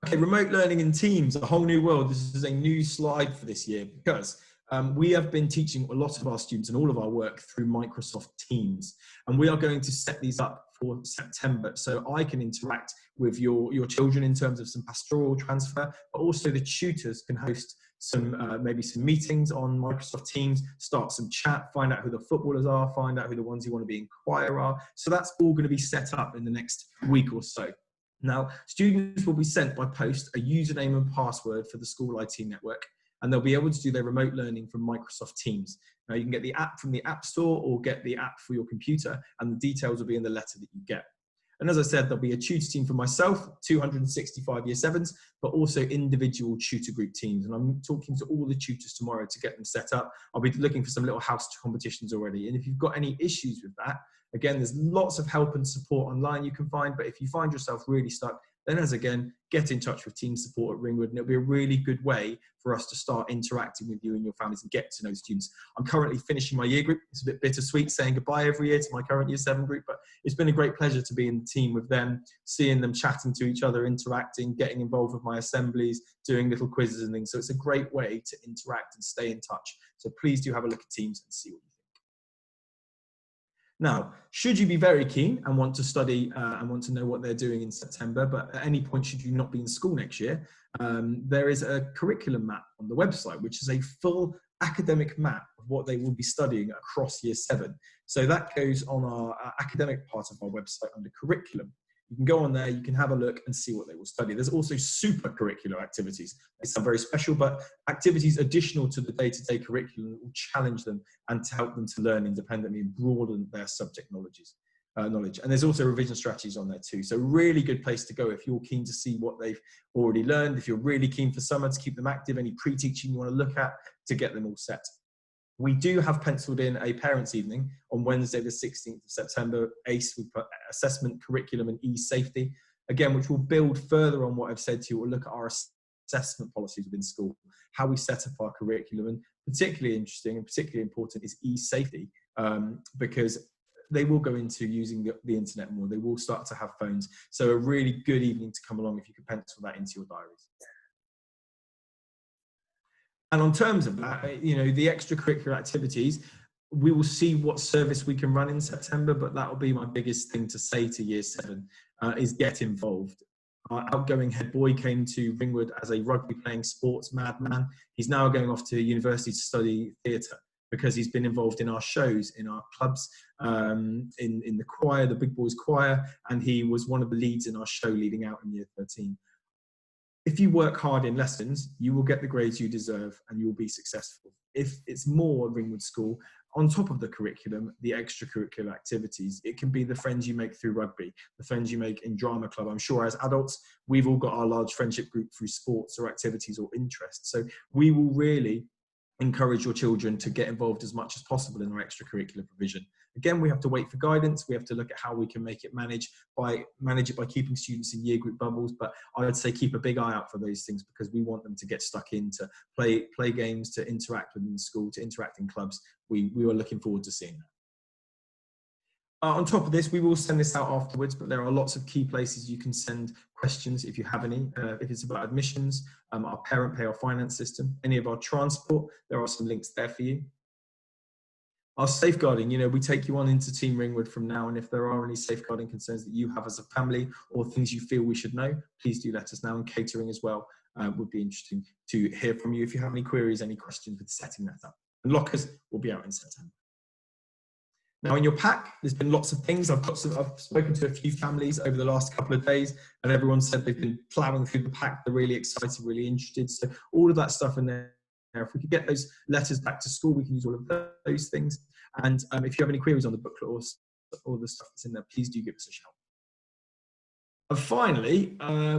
Okay, remote learning in teams, a whole new world. This is a new slide for this year because we have been teaching a lot of our students and all of our work through Microsoft Teams. And we are going to set these up for September so I can interact with your children in terms of some pastoral transfer, but also the tutors can host some maybe some meetings on Microsoft Teams, start some chat, find out who the footballers are, find out who the ones who want to be in choir are. So that's all going to be set up in the next week or so. Now, students will be sent by post a username and password for the school IT network, and they'll be able to do their remote learning from Microsoft Teams. Now, you can get the app from the App Store or get the app for your computer, and the details will be in the letter that you get. And as I said, there'll be a tutor team for myself, 265 Year 7s, but also individual tutor group teams. And I'm talking to all the tutors tomorrow to get them set up. I'll be looking for some little house competitions already. And if you've got any issues with that, again, there's lots of help and support online you can find. But if you find yourself really stuck, then again, get in touch with team support at Ringwood, and it'll be a really good way for us to start interacting with you and your families and get to know students. I'm currently finishing my year group. It's a bit bittersweet saying goodbye every year to my current Year 7 group, but it's been a great pleasure to be in the team with them, seeing them chatting to each other, interacting, getting involved with my assemblies, doing little quizzes and things. So it's a great way to interact and stay in touch. So please do have a look at Teams and see what you think. Now, should you be very keen and want to study and want to know what they're doing in September, but at any point should you not be in school next year, there is a curriculum map on the website, which is a full academic map of what they will be studying across Year 7. So that goes on our academic part of our website under curriculum. You can go on there, you can have a look and see what they will study. There's also super curricular activities. They sound very special, but activities additional to the day-to-day curriculum that will challenge them and to help them to learn independently and broaden their subject knowledge. And there's also revision strategies on there too. So really good place to go if you're keen to see what they've already learned, if you're really keen for summer to keep them active, any pre-teaching you want to look at to get them all set. We do have penciled in a parents' evening on Wednesday, the 16th of September. ACE, we put assessment, curriculum, and e-safety, again, which will build further on what I've said to you. We'll look at our assessment policies within school, how we set up our curriculum, and particularly interesting and particularly important is e-safety, because they will go into using the internet more. They will start to have phones. So a really good evening to come along if you could pencil that into your diaries. And on terms of that, you know, the extracurricular activities, we will see what service we can run in September, but that will be my biggest thing to say to Year 7, is get involved. Our outgoing head boy came to Ringwood as a rugby playing sports madman. He's now going off to university to study theatre because he's been involved in our shows, in our clubs, in the choir, the Big Boys Choir, and he was one of the leads in our show leading out in Year 13. If you work hard in lessons, you will get the grades you deserve and you will be successful. If it's more Ringwood School, on top of the curriculum, the extracurricular activities, it can be the friends you make through rugby, the friends you make in drama club. I'm sure as adults, we've all got our large friendship group through sports or activities or interests. So we will really encourage your children to get involved as much as possible in our extracurricular provision. Again, we have to wait for guidance. We have to look at how we can make it manage it by keeping students in year group bubbles. But I would say keep a big eye out for those things because we want them to get stuck in, to play games, to interact within the school, to interact in clubs. We are looking forward to seeing that. On top of this, we will send this out afterwards, but there are lots of key places you can send questions if you have any. If it's about admissions, our parent pay or finance system, any of our transport, there are some links there for you. Our safeguarding, you know, we take you on into Team Ringwood from now, and if there are any safeguarding concerns that you have as a family or things you feel we should know, please do let us know. And catering as well would be interesting to hear from you if you have any queries, any questions with setting that up. And lockers will be out in September. Now in your pack, there's been lots of things. I've spoken to a few families over the last couple of days and everyone said they've been plowing through the pack. They're really excited, really interested. So all of that stuff in there, if we could get those letters back to school, we can use all of those things. And if you have any queries on the booklet or the stuff that's in there, please do give us a shout. And finally,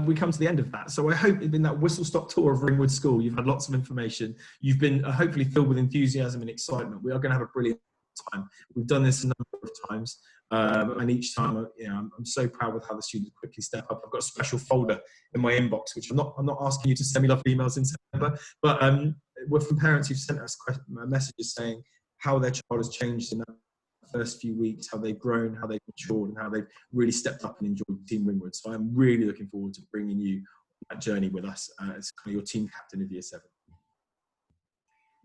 we come to the end of that. So I hope it's been that whistle-stop tour of Ringwood School. You've had lots of information. You've been hopefully filled with enthusiasm and excitement. We are going to have a brilliant time. We've done this a number of times. And each time, I'm so proud with how the students quickly step up. I've got a special folder in my inbox, which I'm not asking you to send me lovely emails in September, but we're from parents who've sent us messages saying how their child has changed in that first few weeks, how they've grown, how they've matured, and how they've really stepped up and enjoyed Team Ringwood. So I'm really looking forward to bringing you on that journey with us as kind of your team captain of Year 7.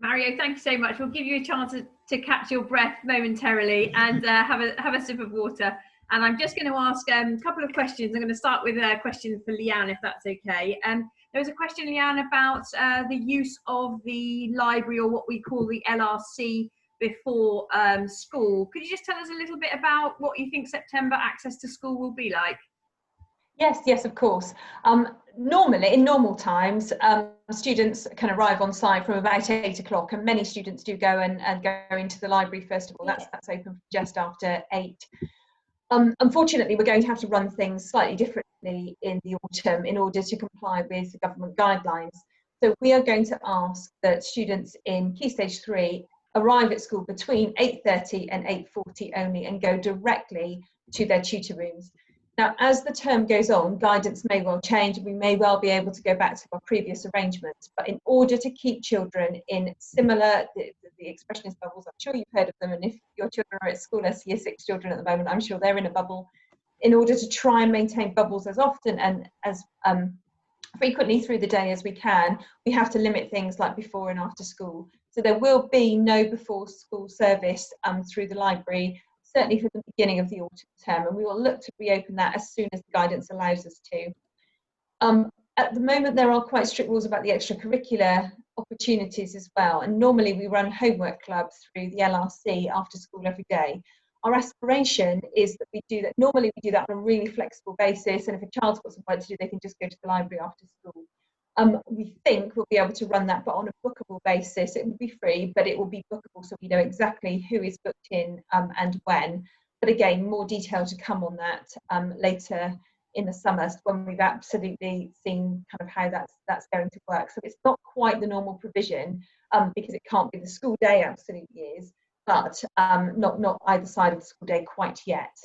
Mario, thank you so much. We'll give you a chance to catch your breath momentarily and have a sip of water. And I'm just going to ask a couple of questions. I'm going to start with a question for Leanne, if that's okay. There was a question, Leanne, about the use of the library, or what we call the LRC, before school. Could you just tell us a little bit about what you think September access to school will be like? Yes, of course. Normally, in normal times, students can arrive on site from about 8 o'clock, and many students do go and go into the library first of all. That's open just after 8. Unfortunately, we're going to have to run things slightly differently in the autumn in order to comply with the government guidelines. So we are going to ask that students in Key Stage 3 arrive at school between 8:30 and 8:40 only, and go directly to their tutor rooms. Now, as the term goes on, guidance may well change. We may well be able to go back to our previous arrangements, but in order to keep children in similar, the expression is bubbles, I'm sure you've heard of them, and if your children are at school as Year 6 children at the moment, I'm sure they're in a bubble. In order to try and maintain bubbles as often and as frequently through the day as we can, we have to limit things like before and after school. So there will be no before school service through the library, certainly for the beginning of the autumn term, and we will look to reopen that as soon as the guidance allows us to. At the moment, there are quite strict rules about the extracurricular opportunities as well, and normally we run homework clubs through the LRC after school every day. Our aspiration is that we do that. Normally we do that on a really flexible basis, and if a child's got some work to do, they can just go to the library after school. We think we'll be able to run that, but on a bookable basis. It will be free, but it will be bookable, so we know exactly who is booked in and when. But again, more detail to come on that later in the summer, when we've absolutely seen kind of how that's going to work. So it's not quite the normal provision because it can't be the school day, absolutely is, but not either side of the school day quite yet.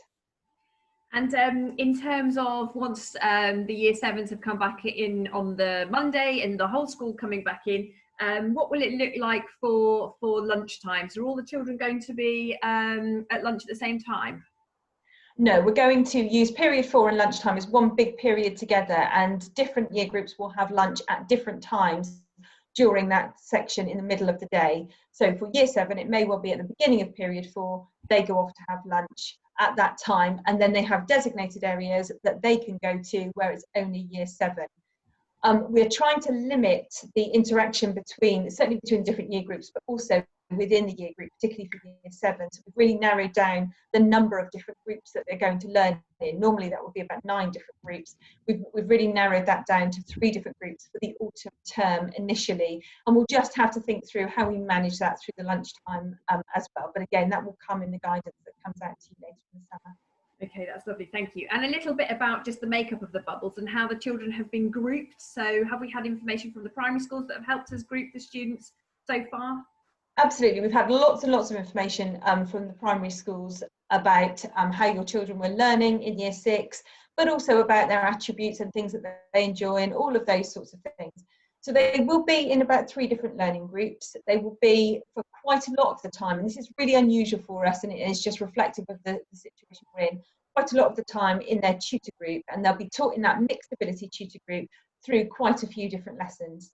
And in terms of once the Year 7s have come back in on the Monday and the whole school coming back in, what will it look like for lunch times? Are all the children going to be at lunch at the same time? No, we're going to use period 4 and lunchtime as one big period together, and different year groups will have lunch at different times during that section in the middle of the day. So for Year 7, it may well be at the beginning of period 4, they go off to have lunch at that time, and then they have designated areas that they can go to where it's only Year 7. We're trying to limit the interaction certainly between different year groups, but also within the year group, particularly for Year 7. So we've really narrowed down the number of different groups that they're going to learn in. Normally that would be about 9 different groups. We've really narrowed that down to 3 different groups for the autumn term initially, and we'll just have to think through how we manage that through the lunchtime as well. But again, that will come in the guidance that comes out to you later in the summer. Okay, that's lovely, thank you. And a little bit about just the makeup of the bubbles and how the children have been grouped. So have we had information from the primary schools that have helped us group the students so far? Absolutely, we've had lots and lots of information from the primary schools about how your children were learning in Year 6, but also about their attributes and things that they enjoy and all of those sorts of things. So they will be in about 3 different learning groups. They will be for quite a lot of the time, and this is really unusual for us, and it is just reflective of the situation we're in, quite a lot of the time in their tutor group, and they'll be taught in that mixed ability tutor group through quite a few different lessons.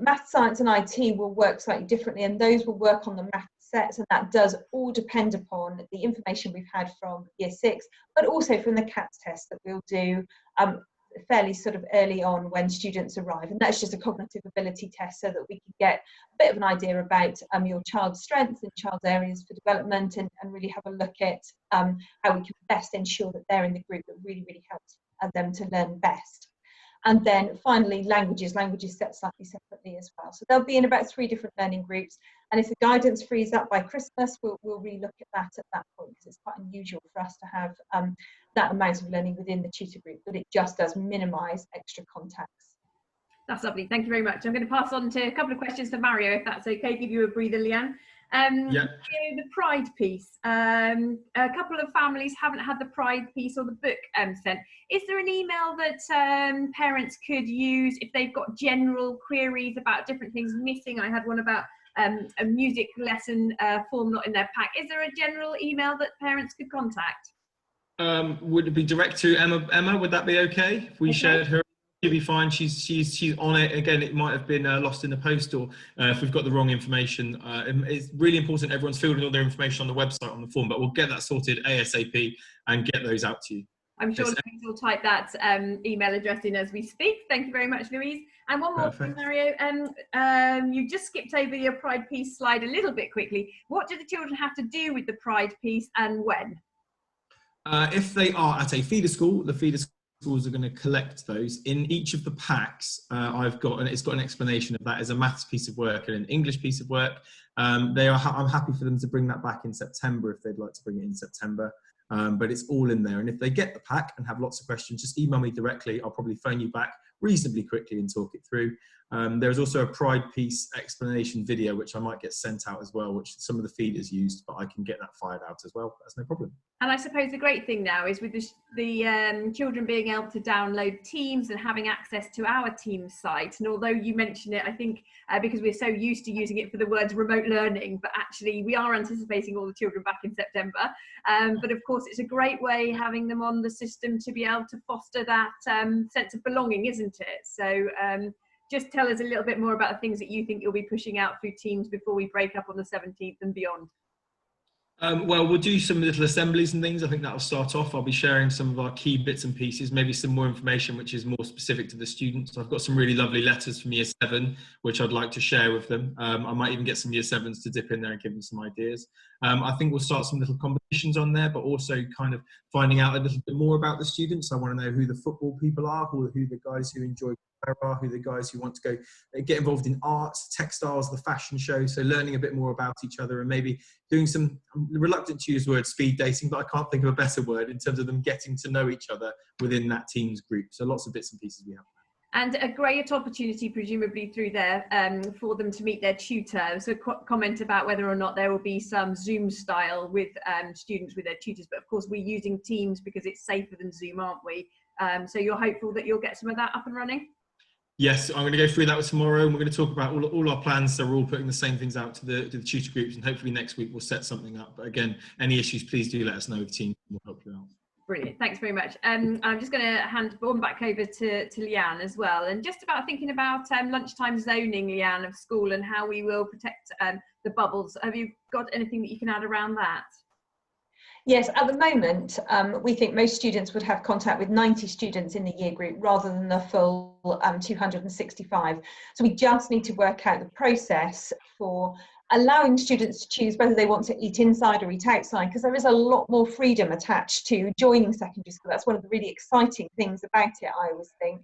Math, science and IT will work slightly differently, and those will work on the math sets, and that does all depend upon the information we've had from Year 6, but also from the CATS test that we'll do fairly sort of early on when students arrive, and that's just a cognitive ability test so that we can get a bit of an idea about your child's strengths and child's areas for development, and really have a look at how we can best ensure that they're in the group that really helps them to learn best. And then finally, languages set slightly separately as well. So they'll be in about 3 different learning groups. And if the guidance frees up by Christmas, we'll relook at that point, because it's quite unusual for us to have that amount of learning within the tutor group, but it just does minimise extra contacts. That's lovely. Thank you very much. I'm going to pass on to a couple of questions for Mario, if that's okay. Give you a breather, Leanne. Yeah. The Pride piece. A couple of families haven't had the Pride piece or the book sent. Is there an email that parents could use if they've got general queries about different things missing? I had one about a music lesson form not in their pack. Is there a general email that parents could contact? Would it be direct to Emma? Would that be okay if we shared her? She'll be fine. She's on it. Again, it might have been lost in the post, or if we've got the wrong information. It's really important everyone's filled in all their information on the website on the form, but we'll get that sorted ASAP and get those out to you. I'm sure Louise will type that email address in as we speak. Thank you very much, Louise. And one more thing, Mario. You just skipped over your Pride piece slide a little bit quickly. What do the children have to do with the Pride piece and when? If they are at a feeder school, the feeder schools are going to collect those. In each of the packs, I've got, and it's got an explanation of that as a maths piece of work and an English piece of work. I'm happy for them to bring that back in September if they'd like to bring it in September. But it's all in there. And if they get the pack and have lots of questions, just email me directly. I'll probably phone you back reasonably quickly and talk it through. There's also a Pride piece explanation video, which I might get sent out as well, which some of the feeders used, but I can get that fired out as well. That's no problem. And I suppose the great thing now is with the children being able to download Teams and having access to our Teams site. And although you mention it, I think because we're so used to using it for the words remote learning, but actually we are anticipating all the children back in September. But of course, it's a great way having them on the system to be able to foster that sense of belonging, isn't it? So just tell us a little bit more about the things that you think you'll be pushing out through Teams before we break up on the 17th and beyond. Well, we'll do some little assemblies and things. I think that'll start off. I'll be sharing some of our key bits and pieces, maybe some more information which is more specific to the students. I've got some really lovely letters from Year 7, which I'd like to share with them. I might even get some Year 7s to dip in there and give them some ideas. I think we'll start some little competitions on there, but also kind of finding out a little bit more about the students. I want to know who the football people are, who the guys who enjoy are, who the guys who want to go get involved in arts, textiles, the fashion show. So learning a bit more about each other and maybe doing some, I'm reluctant to use the word speed dating, but I can't think of a better word in terms of them getting to know each other within that Teams group. So lots of bits and pieces we have. And a great opportunity, presumably through there, for them to meet their tutor. So comment about whether or not there will be some Zoom style with students with their tutors. But of course, we're using Teams because it's safer than Zoom, aren't we? So you're hopeful that you'll get some of that up and running? Yes, I'm going to go through that with tomorrow, and we're going to talk about all our plans. So we're all putting the same things out to the tutor groups, and hopefully next week we'll set something up. But again, any issues, please do let us know with Teams, and we'll help you out. Brilliant, thanks very much. I'm just going to hand one back over to Leanne as well, and just about thinking about lunchtime zoning, Leanne, of school and how we will protect the bubbles. Have you got anything that you can add around that? Yes, at the moment, we think most students would have contact with 90 students in the year group rather than the full 265. So we just need to work out the process for allowing students to choose whether they want to eat inside or eat outside, because there is a lot more freedom attached to joining secondary school. That's one of the really exciting things about it, I always think.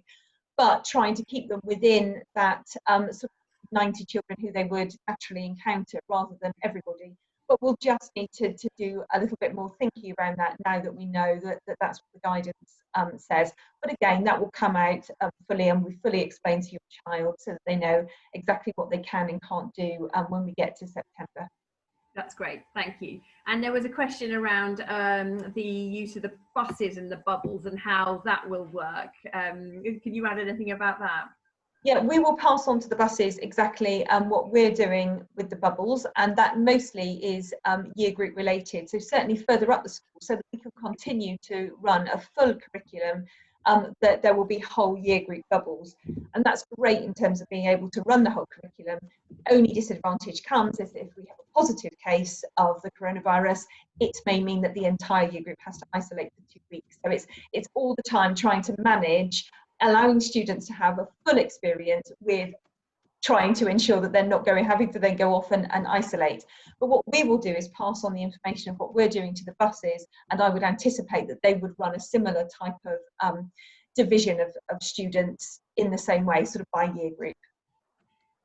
But trying to keep them within that sort of 90 children who they would actually encounter rather than everybody. But we'll just need to do a little bit more thinking around that now that we know that's what the guidance says. But again, that will come out fully, and we fully explain to your child so that they know exactly what they can and can't do when we get to September. That's great, thank you. And there was a question around the use of the buses and the bubbles and how that will work. Can you add anything about that? Yeah, we will pass on to the buses exactly what we're doing with the bubbles, and that mostly is year group related. So certainly further up the school, so that we can continue to run a full curriculum, that there will be whole year group bubbles. And that's great in terms of being able to run the whole curriculum. The only disadvantage comes is if we have a positive case of the coronavirus, it may mean that the entire year group has to isolate for 2 weeks. So it's all the time trying to manage allowing students to have a full experience with trying to ensure that they're not having to then go off and isolate. But what we will do is pass on the information of what we're doing to the buses, and I would anticipate that they would run a similar type of division of students in the same way, sort of by year group.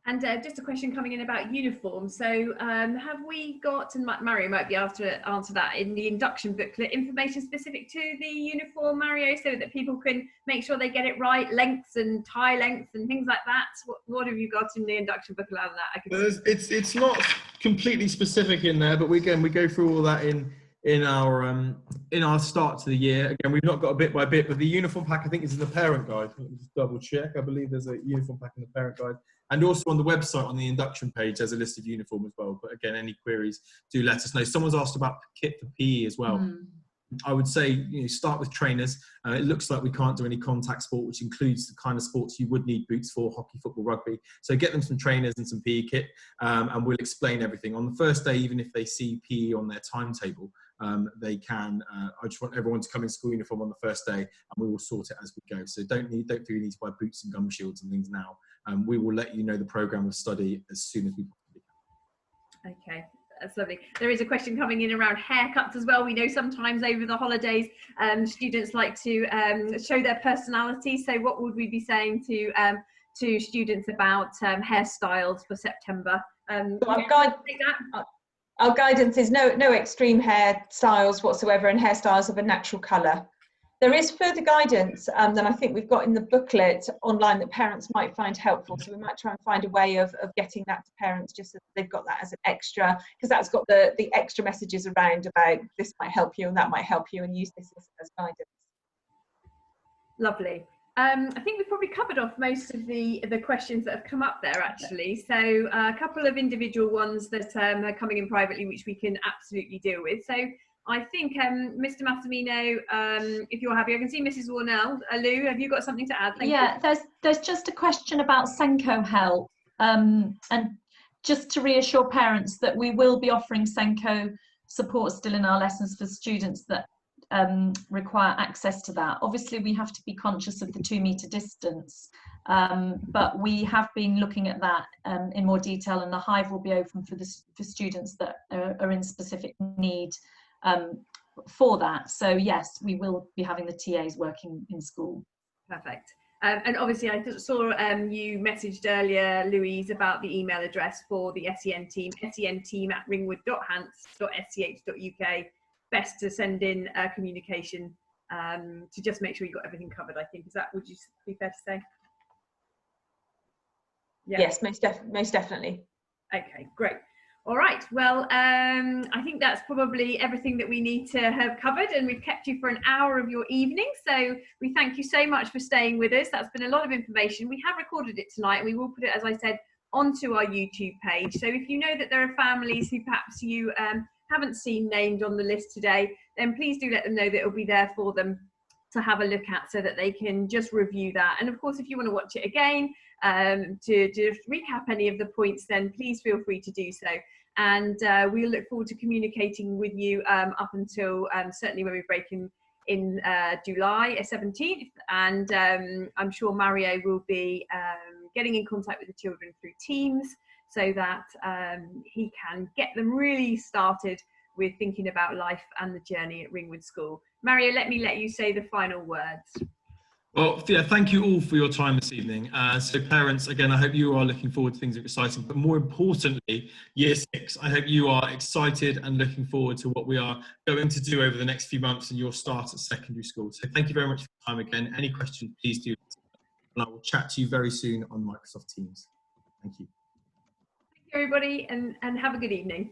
And just a question coming in about uniform. So have we got, and Mario might be able to answer that, in the induction booklet, information specific to the uniform, Mario, so that people can make sure they get it right, lengths and tie lengths and things like that? What have you got in the induction booklet on that? It's not completely specific in there, but we go through all that in our start to the year. Again, we've not got a bit by bit, but the uniform pack I think is in the parent guide. Let me just double check. I believe there's a uniform pack in the parent guide, and also on the website on the induction page there's a list of uniform as well. But again, any queries, do let us know. Someone's asked about kit for PE as well. I would say, start with trainers. It looks like we can't do any contact sport, which includes the kind of sports you would need boots for: hockey, football, rugby. So get them some trainers and some PE kit, and we'll explain everything. On the first day, even if they see PE on their timetable, they can. I just want everyone to come in school uniform on the first day, and we will sort it as we go. So don't feel you need to buy boots and gum shields and things now. We will let you know the programme of study as soon as we possibly can. Okay. That's lovely. There is a question coming in around haircuts as well. We know sometimes over the holidays, students like to show their personality. So what would we be saying to students about hairstyles for September? Our guidance is no extreme hairstyles whatsoever, and hairstyles of a natural colour. There is further guidance than I think we've got in the booklet online that parents might find helpful. So we might try and find a way of getting that to parents, just so they've got that as an extra, because that's got the extra messages around about this might help you and that might help you, and use this as guidance. Lovely. I think we've probably covered off most of the questions that have come up there, actually. So a couple of individual ones that are coming in privately, which we can absolutely deal with. So I think, Mr. Massimino, if you're happy, I can see Mrs. Warnell. Lou, have you got something to add? Thank you. There's just a question about Senko Health, and just to reassure parents that we will be offering Senko support still in our lessons for students that require access to that. Obviously, we have to be conscious of the 2 metre distance, but we have been looking at that in more detail, and the Hive will be open for students that are in specific need for that. So yes, we will be having the TAs working in school. Perfect. And obviously I saw you messaged earlier, Louise, about the email address for the SEM team, semteam@ringwood.hants.sch.uk. Best to send in communication to just make sure you've got everything covered, I think. Would you be fair to say? Yeah. Yes, most definitely. Okay, great. All right, well, I think that's probably everything that we need to have covered, and we've kept you for an hour of your evening, so we thank you so much for staying with us. That's been a lot of information. We have recorded it tonight, and we will put it, as I said, onto our YouTube page. So if you know that there are families who perhaps you haven't seen named on the list today, then please do let them know that it'll be there for them to have a look at, so that they can just review that. And of course, if you want to watch it again to just recap any of the points, then please feel free to do so. And we'll look forward to communicating with you up until certainly when we break in July 17th. And I'm sure Mario will be getting in contact with the children through Teams, so that he can get them really started with thinking about life and the journey at Ringwood School. Mario, let you say the final words. Well, yeah, thank you all for your time this evening. So parents, again, I hope you are looking forward to things that are exciting, but more importantly, Year 6, I hope you are excited and looking forward to what we are going to do over the next few months and your start at secondary school. So thank you very much for your time again. Any questions, please do. And I will chat to you very soon on Microsoft Teams. Thank you. Thank you, everybody, and have a good evening.